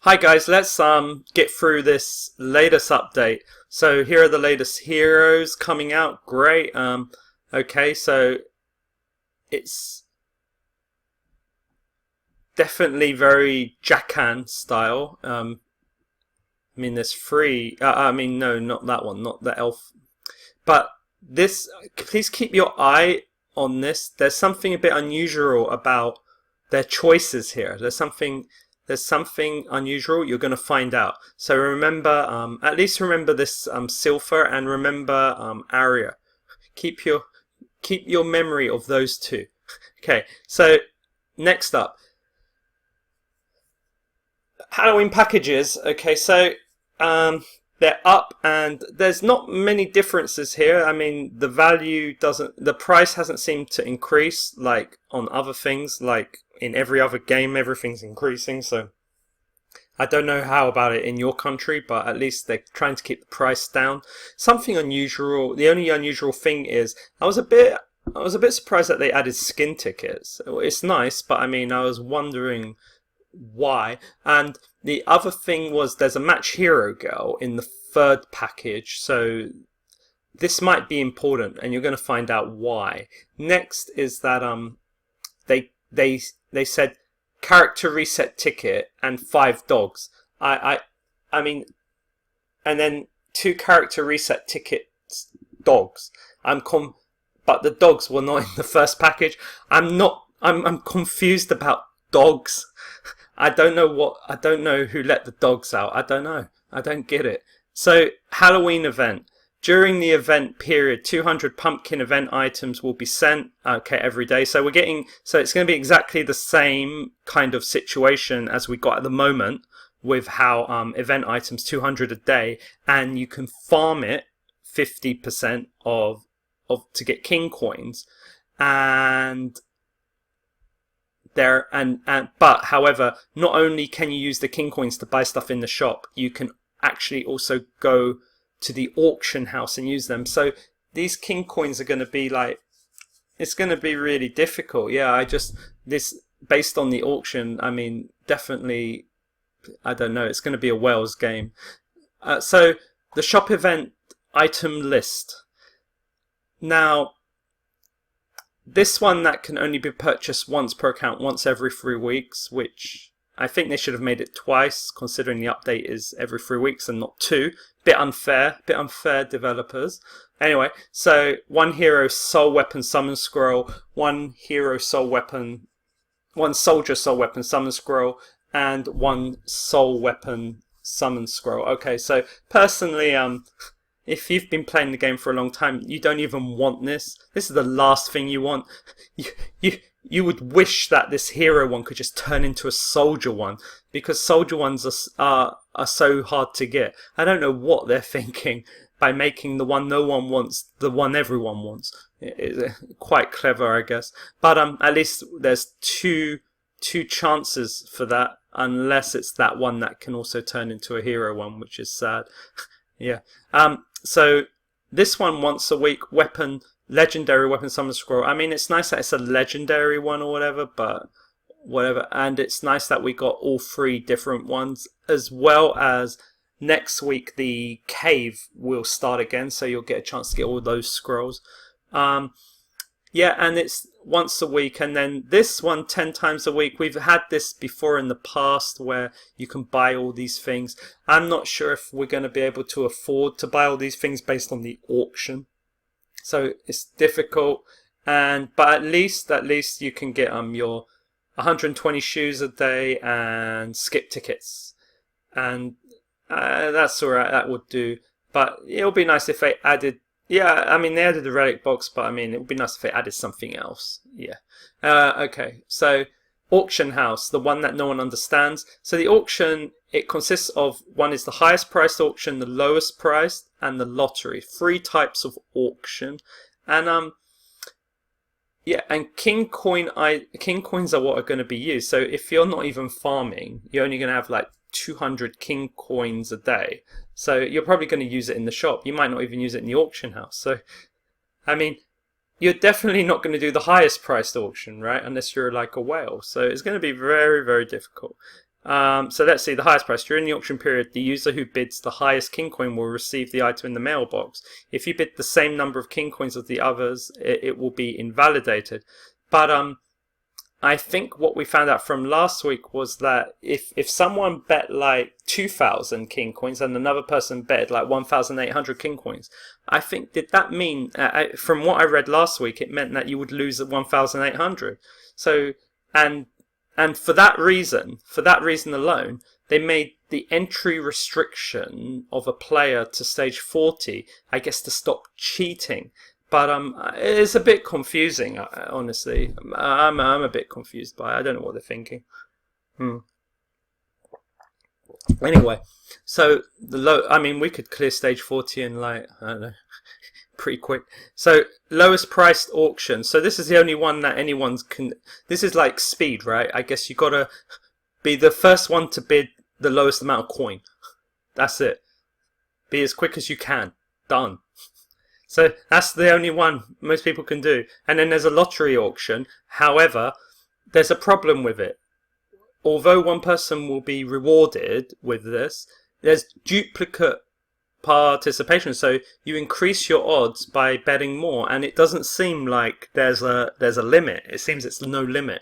Hi guys, let's get through this latest update. So here are the latest heroes coming out. Great. Okay, so it's definitely very Jackan style. I mean there's three. No, not that one, not the elf. But this, please keep your eye on this. There's something a bit unusual about their choices here. There's something unusual. You're going to find out. So remember, at least remember this Silver, and remember Arya. Keep your memory of those two. Okay. So next up, Halloween packages. Okay. So they're up, and there's not many differences here. I mean, the price hasn't seemed to increase like on other things, like in every other game, everything's increasing. So I don't know how about it in your country, but at least they're trying to keep the price down. Something unusual. The only unusual thing is I was a bit surprised that they added skin tickets. It's nice, but I mean, I was wondering why. And the other thing was there's a match hero girl in the third package, so this might be important, and you're going to find out why. Next is that they said character reset ticket and 5 dogs. I mean, and then 2 character reset tickets dogs. But the dogs were not in the first package. I'm confused about dogs. I don't know who let the dogs out. I don't know. I don't get it. So, Halloween event. During the event period, 200 pumpkin event items will be sent, every day. So it's going to be exactly the same kind of situation as we got at the moment with how event items 200 a day, and you can farm it 50% of to get king coins, and but however, not only can you use the king coins to buy stuff in the shop, you can actually also go to the auction house and use them. So these king coins are going to be it's going to be really difficult. Yeah, this based on the auction, I mean, definitely, I don't know, it's going to be a Wales game. So the shop event item list. Now, this one that can only be purchased once per account, once every 3 weeks, which I think they should have made it twice, considering the update is every 3 weeks and not 2. Bit unfair, developers. Anyway, so 1 hero soul weapon summon scroll, 1 hero soul weapon, 1 soldier soul weapon summon scroll, and 1 soul weapon summon scroll. Okay, so personally, if you've been playing the game for a long time, you don't even want this. This is the last thing you want. You would wish that this hero one could just turn into a soldier one, because soldier ones are so hard to get. I don't know what they're thinking by making the one no one wants the one everyone wants. It's quite clever, I guess. But at least there's two chances for that, unless it's that one that can also turn into a hero one, which is sad. Yeah. So this one once a week weapon. Legendary weapon summon scroll. I mean, it's nice that it's a legendary one or whatever, but whatever. And it's nice that we got all 3 different ones, as well as next week the cave will start again, so you'll get a chance to get all those scrolls. Yeah, and it's once a week, and then this one 10 times a week. We've had this before in the past where you can buy all these things. I'm not sure if we're going to be able to afford to buy all these things based on the auction. So it's difficult, but at least you can get your 120 shoes a day and skip tickets, and that's alright. That would do. But it would be nice if they added. Yeah, I mean, they added the relic box, but I mean, it would be nice if they added something else. Yeah. Okay. So auction house, the one that no one understands. So the auction, it consists of, one is the highest priced auction, the lowest priced, and the lottery. 3 types of auction. And yeah, and king coins are what are going to be used. So if you're not even farming, you're only going to have like 200 king coins a day. So you're probably going to use it in the shop. You might not even use it in the auction house. So I mean, you're definitely not going to do the highest priced auction, right? Unless you're like a whale. So it's going to be very, very difficult. So let's see, the highest price. During the auction period, the user who bids the highest king coin will receive the item in the mailbox. If you bid the same number of king coins as the others, it will be invalidated. But I think what we found out from last week was that if someone bet like 2,000 king coins and another person bet like 1,800 king coins, I think, did that mean, from what I read last week, it meant that you would lose at 1,800. So, and for that reason alone, they made the entry restriction of a player to stage 40, I guess, to stop cheating. But it's a bit confusing, honestly. I'm a bit confused by it. I don't know what they're thinking. Anyway, so we could clear stage 40 in like, I don't know, pretty quick. So lowest priced auction. So this is the only one that anyone's can. This is like speed, right? I guess you gotta be the first one to bid the lowest amount of coin. That's it. Be as quick as you can. Done. So that's the only one most people can do. And then there's a lottery auction. However, there's a problem with it. Although one person will be rewarded with this, there's duplicate participation. So you increase your odds by betting more, and it doesn't seem like there's a limit. It seems it's no limit.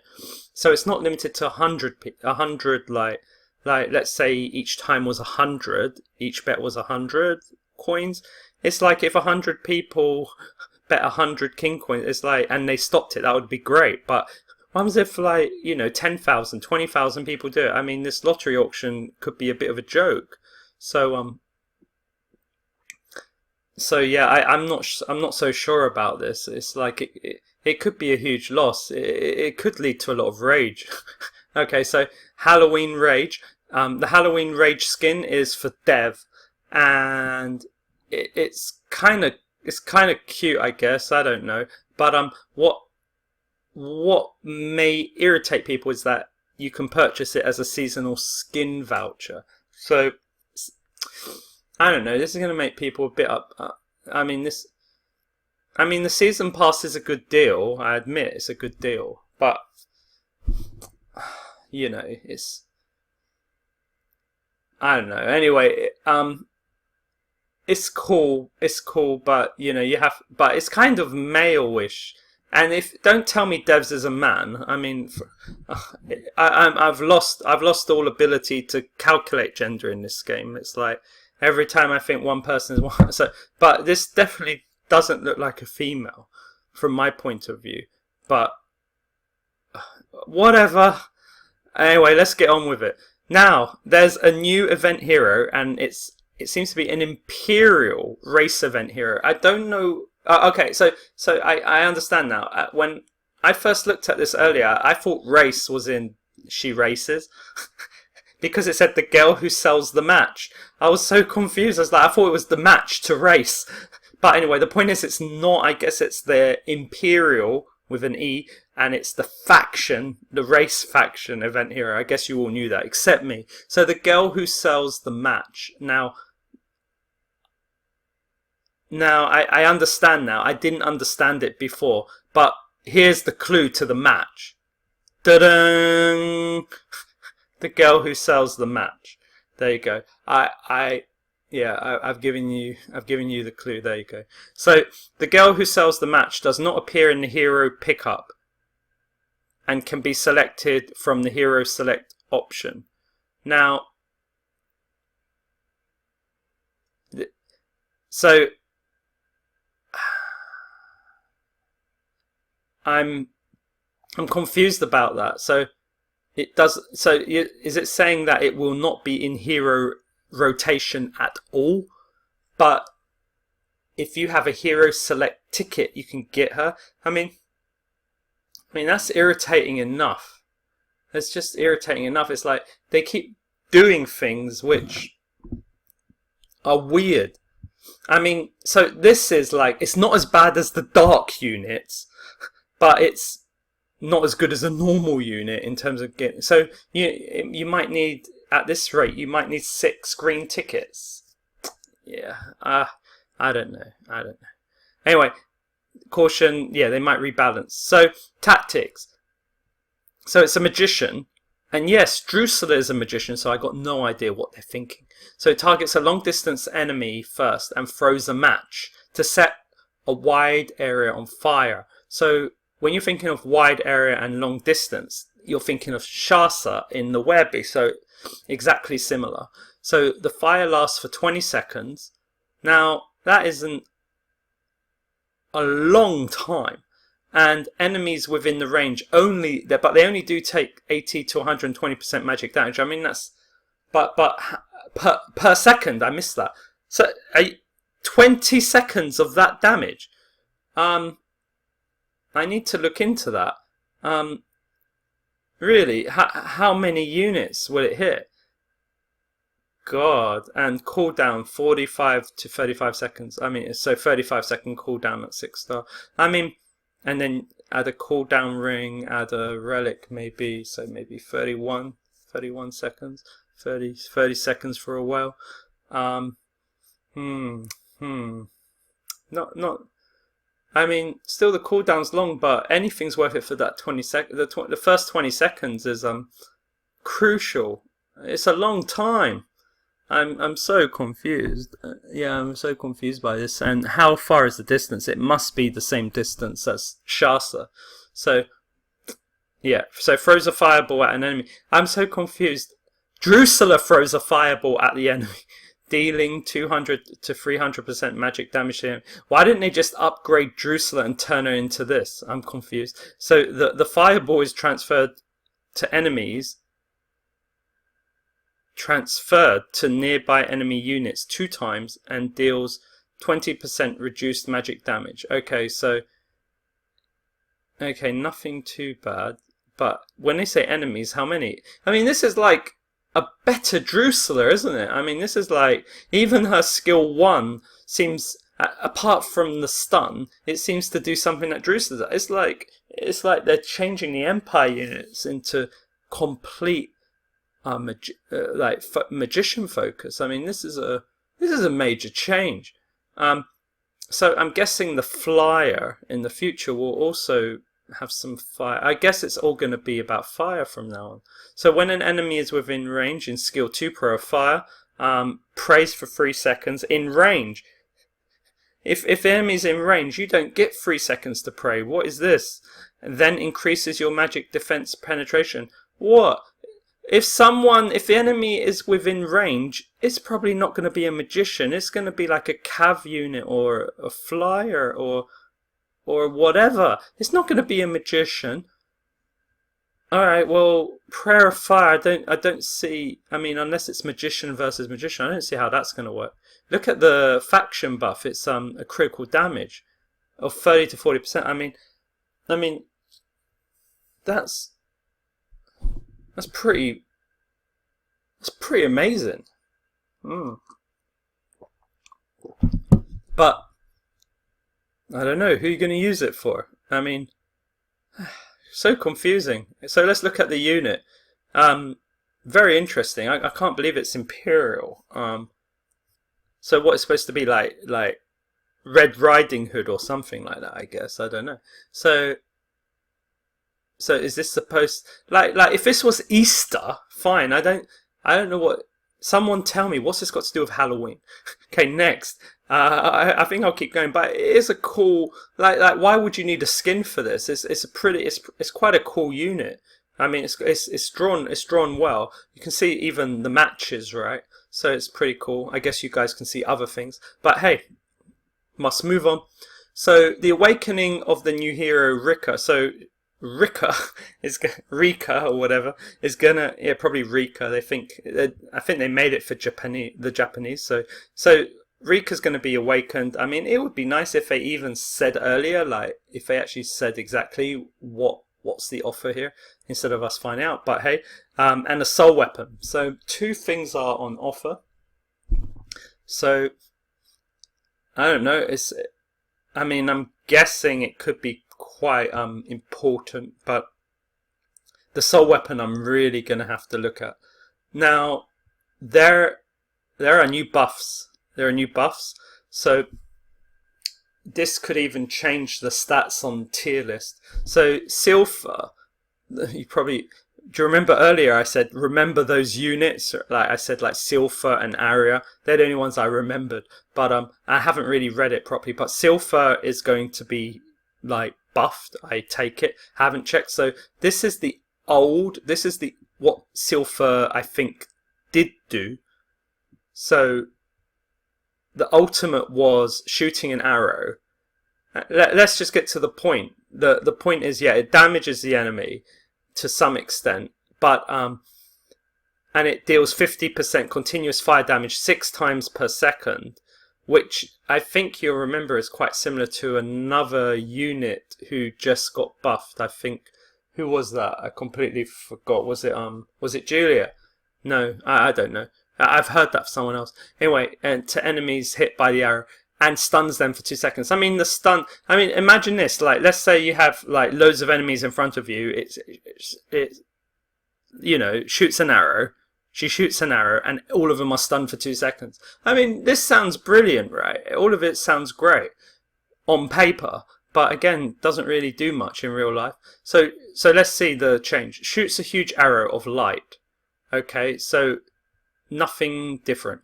So it's not limited to 100 like let's say each time was 100, each bet was 100 coins. It's like if 100 people bet 100 king coins, it's like, and they stopped it, that would be great. But what happens if 10,000, 20,000 people do it? I mean, this lottery auction could be a bit of a joke. So yeah, I'm not so sure about this. It's like it could be a huge loss. It could lead to a lot of rage. Okay, so Halloween Rage. The Halloween Rage skin is for Dev, and it's kind of cute, I guess. I don't know, but what may irritate people is that you can purchase it as a seasonal skin voucher. So I don't know. This is going to make people a bit up. The season pass is a good deal. I admit it's a good deal, but it's, I don't know. Anyway, it's cool, but but it's kind of male-ish. And don't tell me Devs is a man. I mean, I've lost all ability to calculate gender in this game. It's like every time I think one person is one. So, but this definitely doesn't look like a female from my point of view. But whatever. Anyway, let's get on with it. Now, there's a new event hero, and it seems to be an Imperial race event hero. I don't know. Okay, so I understand now. When I first looked at this earlier, I thought race was in She Races. Because it said the girl who sells the match. I was so confused. I thought it was the match to race. But anyway, the point is it's not. I guess it's the Imperial with an E, and it's the faction, the race faction event hero. I guess you all knew that, except me. So the girl who sells the match. Now I understand now. I didn't understand it before, but here's the clue to the match. Da-dang! The girl who sells the match. There you go. I've given you the clue. There you go. So the girl who sells the match does not appear in the hero pickup, and can be selected from the hero select option. Now, so I'm confused about that. So it does. So is it saying that it will not be in hero rotation at all? But if you have a hero select ticket, you can get her. I mean that's irritating enough. It's just irritating enough. It's like they keep doing things which are weird. I mean, so this is like, it's not as bad as the dark units, but it's not as good as a normal unit in terms of getting. So you might need, at this rate, you might need 6 green tickets. Yeah, I don't know. Anyway, caution. Yeah, they might rebalance. So tactics. So it's a magician, And yes, Drusilla is a magician, so I got no idea what they're thinking. So it targets a long distance enemy first and throws a match to set a wide area on fire. So when you're thinking of wide area and long distance, you're thinking of Shasa in the Werby, so exactly similar. So the fire lasts for 20 seconds. Now, that isn't a long time. And enemies within the range but they only do take 80 to 120% magic damage. I mean, that's, but per second, I missed that. So 20 seconds of that damage. I need to look into that. Really, how many units will it hit? God, and cooldown 45 to 35 seconds. I mean, so 35-second cooldown at 6-star. I mean, and then add a cooldown ring, add a relic maybe, so maybe 31 seconds, 30 seconds for a whale. Not. I mean, still the cooldown's long, but anything's worth it for that 20 seconds. The first 20 seconds is crucial. It's a long time. I'm so confused. Yeah, I'm so confused by this. And how far is the distance? It must be the same distance as Shasa. So, yeah. So throws a fireball at an enemy. I'm so confused. Drusilla throws a fireball at the enemy, dealing 200 to 300% magic damage to him. Why didn't they just upgrade Drusilla and turn her into this? I'm confused. So the fireball is transferred to enemies. Transferred to nearby enemy units 2 times and deals 20% reduced magic damage. Okay, nothing too bad. But when they say enemies, how many? I mean, this is like a better Drusilla, isn't it? I mean, this is like, even her skill 1 seems, apart from the stun, it seems to do something that Drusilla does. It's like they're changing the Empire units into complete magician focus. I mean, this is a major change. So I'm guessing the flyer in the future will also have some fire. I guess it's all going to be about fire from now on. So when an enemy is within range in skill 2 pro of fire, praise for 3 seconds in range. If the enemy's in range, you don't get 3 seconds to pray. What is this? And then increases your magic defense penetration. What? If the enemy is within range, it's probably not going to be a magician. It's going to be like a cav unit or a flyer or whatever. It's not going to be a magician. All right, well, prayer of fire. I don't see. I mean, unless it's magician versus magician, I don't see how that's going to work. Look at the faction buff. It's a critical damage of 30 to 40%. I mean, that's pretty amazing. But I don't know, who are you going to use it for? I mean, so confusing. So let's look at the unit. Very interesting. I can't believe it's Imperial. So what it's supposed to be like Red Riding Hood or something like that, I guess. I don't know. So is this supposed, like if this was Easter, fine. I don't know what. Someone tell me, what's this got to do with Halloween? Okay, next. I think I'll keep going, but it is a cool, like why would you need a skin for this? It's quite a cool unit. I mean, it's drawn well. You can see even the matches, right? So it's pretty cool. I guess you guys can see other things, but hey, must move on. So the awakening of the new hero Rika. So Rika or whatever is gonna, yeah, probably Rika. I think they made it for the Japanese. So Rika's gonna be awakened. I mean, it would be nice if they even said earlier, like if they actually said exactly what's the offer here instead of us finding out. But hey, and a soul weapon. So 2 things are on offer. So I don't know. I'm guessing it could be quite important, but the soul weapon I'm really gonna have to look at. Now there are new buffs. So this could even change the stats on tier list. So Silpha, you probably do you remember earlier I said, remember those units? Like I said, like Silpha and Arya. They're the only ones I remembered. But I haven't really read it properly. But Silpha is going to be like buffed, I take it. Haven't checked. So this is what Silpha, I think, did do. So the ultimate was shooting an arrow. Let's just get to the point. The point is, yeah, it damages the enemy to some extent, but and it deals 50% continuous fire damage 6 times per second, which I think you'll remember is quite similar to another unit who just got buffed. I think, who was that? I completely forgot. Was it Julia? No, I don't know. I've heard that from someone else. Anyway, and to enemies hit by the arrow, and stuns them for 2 seconds. I mean, imagine this. Like, let's say you have like loads of enemies in front of you. It shoots an arrow. She shoots an arrow, and all of them are stunned for 2 seconds. I mean, this sounds brilliant, right? All of it sounds great on paper, but again, doesn't really do much in real life. So let's see the change. Shoots a huge arrow of light. Okay, so nothing different.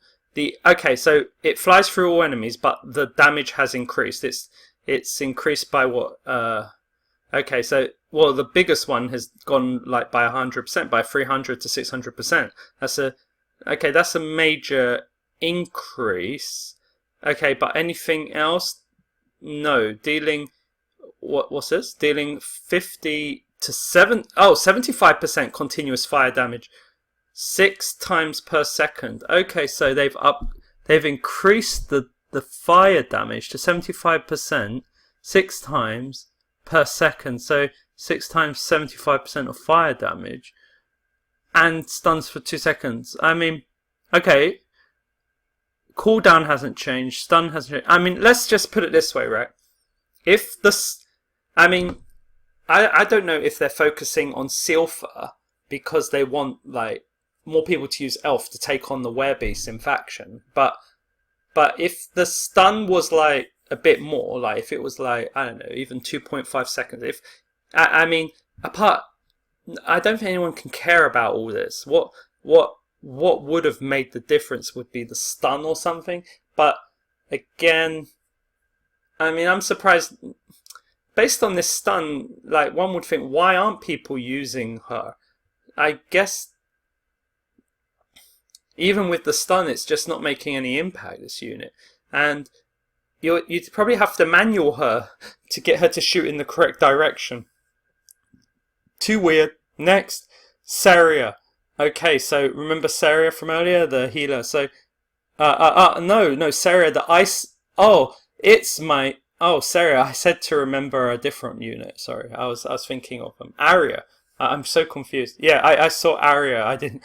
So it flies through all enemies, but the damage has increased. It's increased by what? The biggest one has gone like by 100%, by 300 to 600%. That's a major increase. Okay, but anything else? No. Dealing, what's this? Dealing 75% continuous fire damage. 6 times per second. Okay, so they've increased the fire damage to 75%, 6 times per second. So 6 times 75% of fire damage, and stuns for 2 seconds. I mean, okay. Cooldown hasn't changed. Stun hasn't changed. I mean, let's just put it this way, right? I don't know if they're focusing on Silpha because they want like more people to use Elf to take on the Werebeast in faction, but if the stun was like a bit more, like if it was like, I don't know, even 2.5 seconds, I don't think anyone can care about all this. What would have made the difference would be the stun or something, but again, I mean, I'm surprised. Based on this stun, like one would think, why aren't people using her? I guess even with the stun, it's just not making any impact, this unit. And you'd probably have to manual her to get her to shoot in the correct direction. Too weird. Next, Saria. Okay, so remember Saria from earlier, the healer. So, no, Saria, the ice. Oh, Saria. I said to remember a different unit. Sorry, I was thinking of Arya. I'm so confused. Yeah, I saw Arya. I didn't.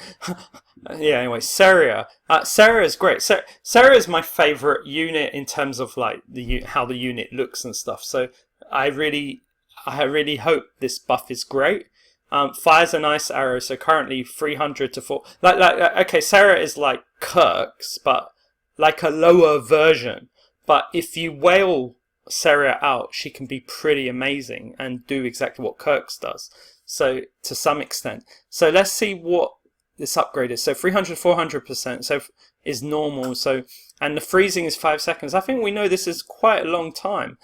Yeah. Anyway, Saria. Saria is great. Saria is my favorite unit in terms of like how the unit looks and stuff. So I really hope this buff is great. Fires a nice arrow. So currently 300 to 4. Okay, Saria is like Kirk's, but like a lower version. But if you wail Saria out, she can be pretty amazing and do exactly what Kirk's does. So to some extent. So let's see what this upgrade is. So 300, 400%. So is normal. So, and the freezing is 5 seconds. I think we know this is quite a long time.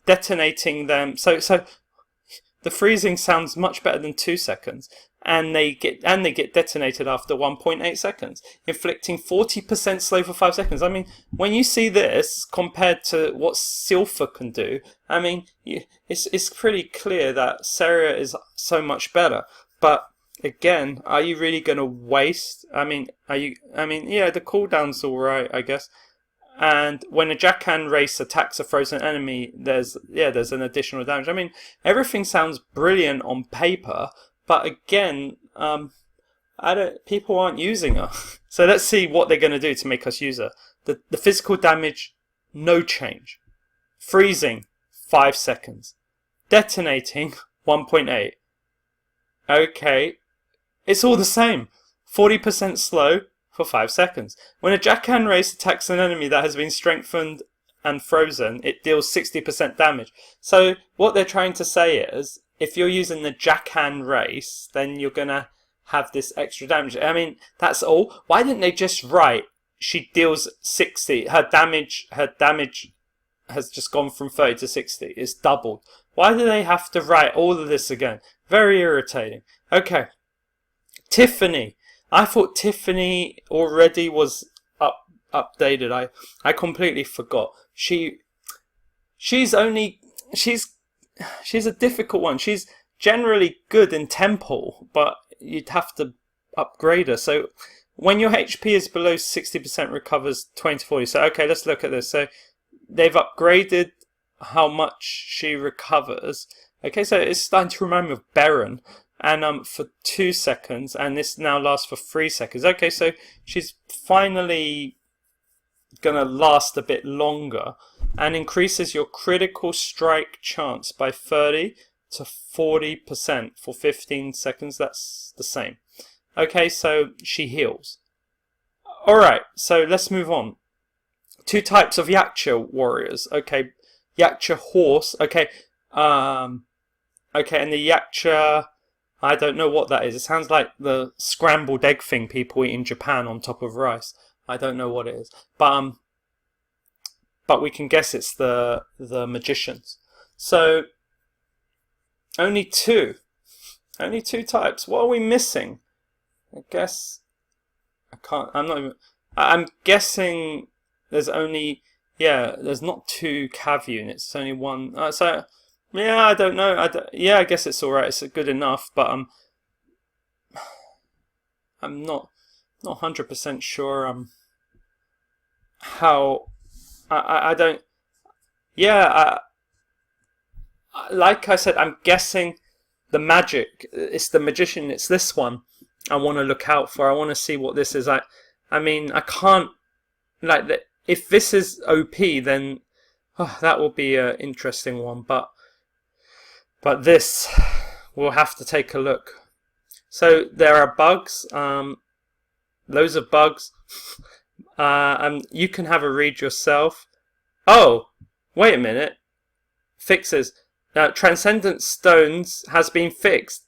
Detonating them. So the freezing sounds much better than 2 seconds. And they get detonated after 1.8 seconds, inflicting 40% slow for 5 seconds. I mean, when you see this compared to what Silpha can do, I mean, it's pretty clear that Saria is so much better. But again, are you really going to waste? Yeah, the cooldown's all right, I guess. And when a Jackan race attacks a frozen enemy, there's an additional damage. I mean, everything sounds brilliant on paper. But again, people aren't using her. So let's see what they're going to do to make us use her. The physical damage, no change. Freezing, 5 seconds. Detonating, 1.8. Okay, it's all the same. 40% slow for 5 seconds. When a Jackan race attacks an enemy that has been strengthened and frozen, it deals 60% damage. So what they're trying to say is, if you're using the Jackan race, then you're gonna have this extra damage. I mean, that's all. Why didn't they just write she deals 60? Her damage has just gone from 30 to 60. It's doubled. Why do they have to write all of this again? Very irritating. Okay. Tiffany. I thought Tiffany already was updated. I completely forgot. She's a difficult one. She's generally good in Temple, but you'd have to upgrade her. So when your HP is below 60%, recovers 20 to 40. So okay, let's look at this. So they've upgraded how much she recovers. Okay, so it's starting to remind me of Baron. And for 2 seconds, and this now lasts for 3 seconds. Okay, so she's finally gonna last a bit longer, and increases your critical strike chance by 30 to 40% for 15 seconds. That's the same. Okay, so she heals. Alright, so let's move on. 2 types of Yaksha warriors. Okay, Yaksha horse. Okay, okay, and the Yaksha, I don't know what that is. It sounds like the scrambled egg thing people eat in Japan on top of rice. I don't know what it is, but we can guess it's the magicians. So only two types. What are we missing? I guess I can't. I'm not even. I'm guessing there's only. Yeah, there's not 2 cav units. It's only 1. So yeah, I don't know. Yeah, I guess it's all right. It's good enough, but I'm not 100% sure. How I don't. Yeah, like I said, I'm guessing the magic. It's the magician. It's this one. I want to look out for. I want to see what this is. I mean, I can't like if this is OP, then that will be an interesting one. But this, we'll have to take a look. So there are bugs. Loads of bugs. And you can have a read yourself. Oh, wait a minute. Fixes. Now, Transcendent Stones has been fixed.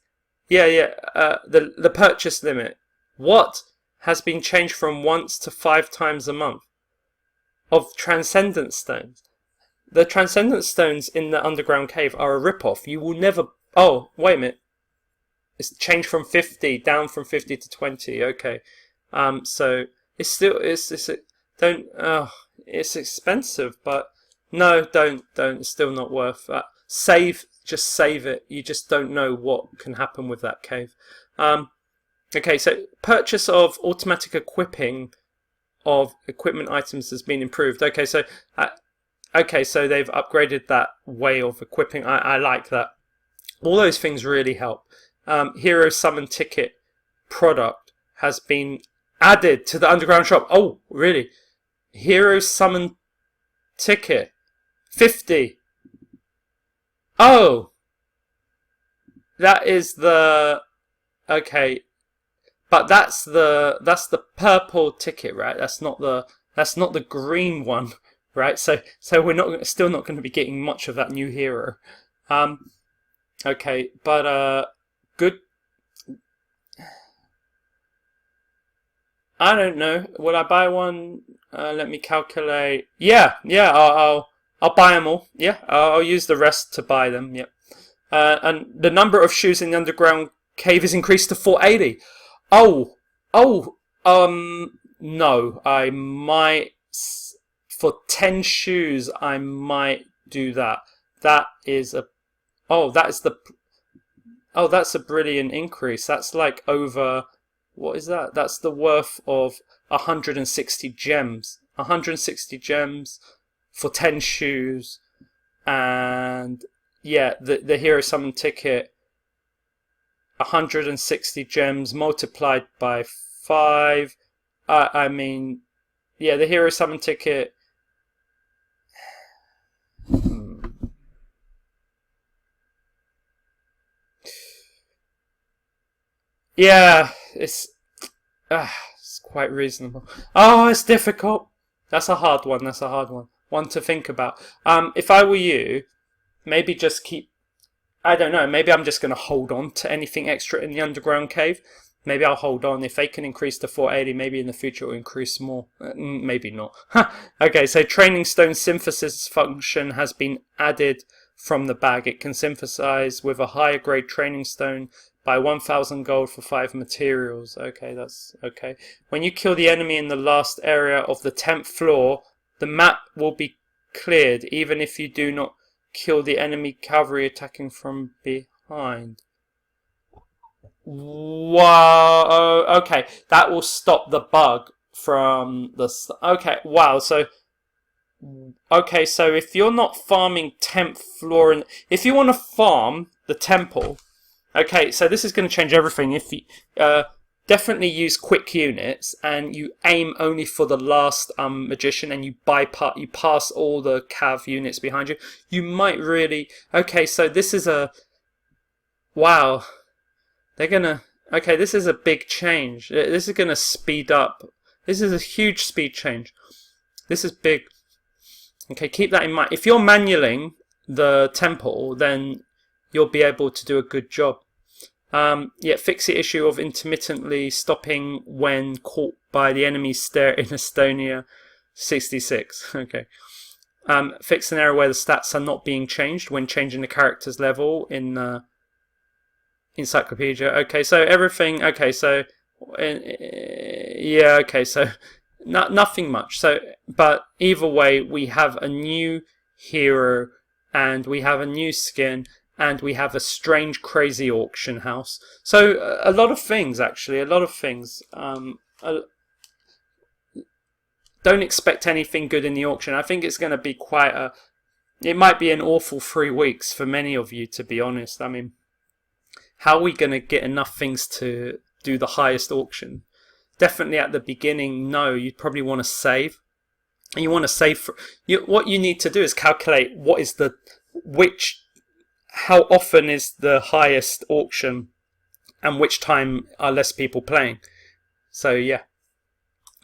Yeah. The purchase limit. What? Has been changed from once to 5 times a month. Of Transcendent Stones. The Transcendent Stones in the underground cave are a rip-off. You will never... Oh, wait a minute. It's changed from 50, down from 50 to 20. Okay. So... It's still it's expensive, but no, don't. It's still not worth that. Just save it. You just don't know what can happen with that cave. Okay, so purchase of automatic equipping of equipment items has been improved. Okay, so they've upgraded that way of equipping. I like that. All those things really help. Hero Summon Ticket product has been added to the underground shop. Oh, really? Hero Summon Ticket 50. Oh, that is the okay, but that's the purple ticket, right? That's not the green one, right? So we're still not going to be getting much of that new hero. Okay, but good. I don't know. Will I buy one? Let me calculate. Yeah. I'll buy them all. Yeah, I'll use the rest to buy them. Yep. And the number of shoes in the underground cave is increased to 480. No. I might for 10 shoes. I might do that. That's a brilliant increase. That's like over. What is that? That's the worth of 160 gems. 160 gems for 10 shoes. And yeah, the Hero Summon Ticket, 160 gems multiplied by 5. I mean, yeah, the Hero Summon Ticket. Yeah, it's quite reasonable. Oh, it's difficult. That's a hard one. One to think about. If I were you, maybe just keep I don't know. Maybe I'm just going to hold on to anything extra in the underground cave. Maybe I'll hold on. If they can increase to 480, maybe in the future it will increase more. Maybe not. Okay, so training stone synthesis function has been added from the bag. It can synthesize with a higher grade training stone by 1,000 gold for 5 materials. Okay, that's okay. When you kill the enemy in the last area of the 10th floor, the map will be cleared, even if you do not kill the enemy cavalry attacking from behind. Wow, okay, that will stop the bug from the... Okay, wow, so... Okay, so if you're not farming 10th floor, and if you want to farm the temple... Okay, so this is going to change everything. If you definitely use quick units and you aim only for the last magician and you pass all the cav units behind you, you might really... Okay, so this is a... Wow. They're going to... Okay, this is a big change. This is going to speed up. This is a huge speed change. This is big. Okay, keep that in mind. If you're manualing the temple, then you'll be able to do a good job. Yeah, fix the issue of intermittently stopping when caught by the enemy stare in Estonia 66. Okay. Fix an error where the stats are not being changed when changing the character's level in Encyclopedia. Okay, so everything. Okay, so yeah. Okay, so nothing much. So, but either way, we have a new hero and we have a new skin. And we have a strange, crazy auction house. So a lot of things, actually, a lot of things. Don't expect anything good in the auction. I think it's going to be quite a... It might be an awful 3 weeks for many of you, to be honest. I mean, how are we going to get enough things to do the highest auction? Definitely at the beginning, no. You'd probably want to save. And you want to save for... what you need to do is calculate what is the... How often is the highest auction and which time are less people playing. So yeah,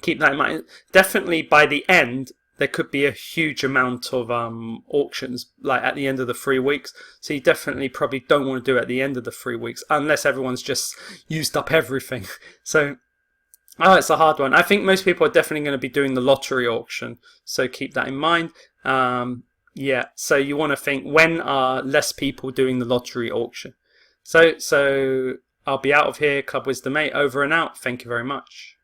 keep that in mind. Definitely by the end, there could be a huge amount of auctions, like at the end of the 3 weeks. So you definitely probably don't want to do it at the end of the 3 weeks, unless everyone's just used up everything. So, it's a hard one. I think most people are definitely going to be doing the lottery auction. So keep that in mind. Yeah, so you want to think, when are less people doing the lottery auction? So I'll be out of here. Club Wisdom 8 over and out. Thank you very much.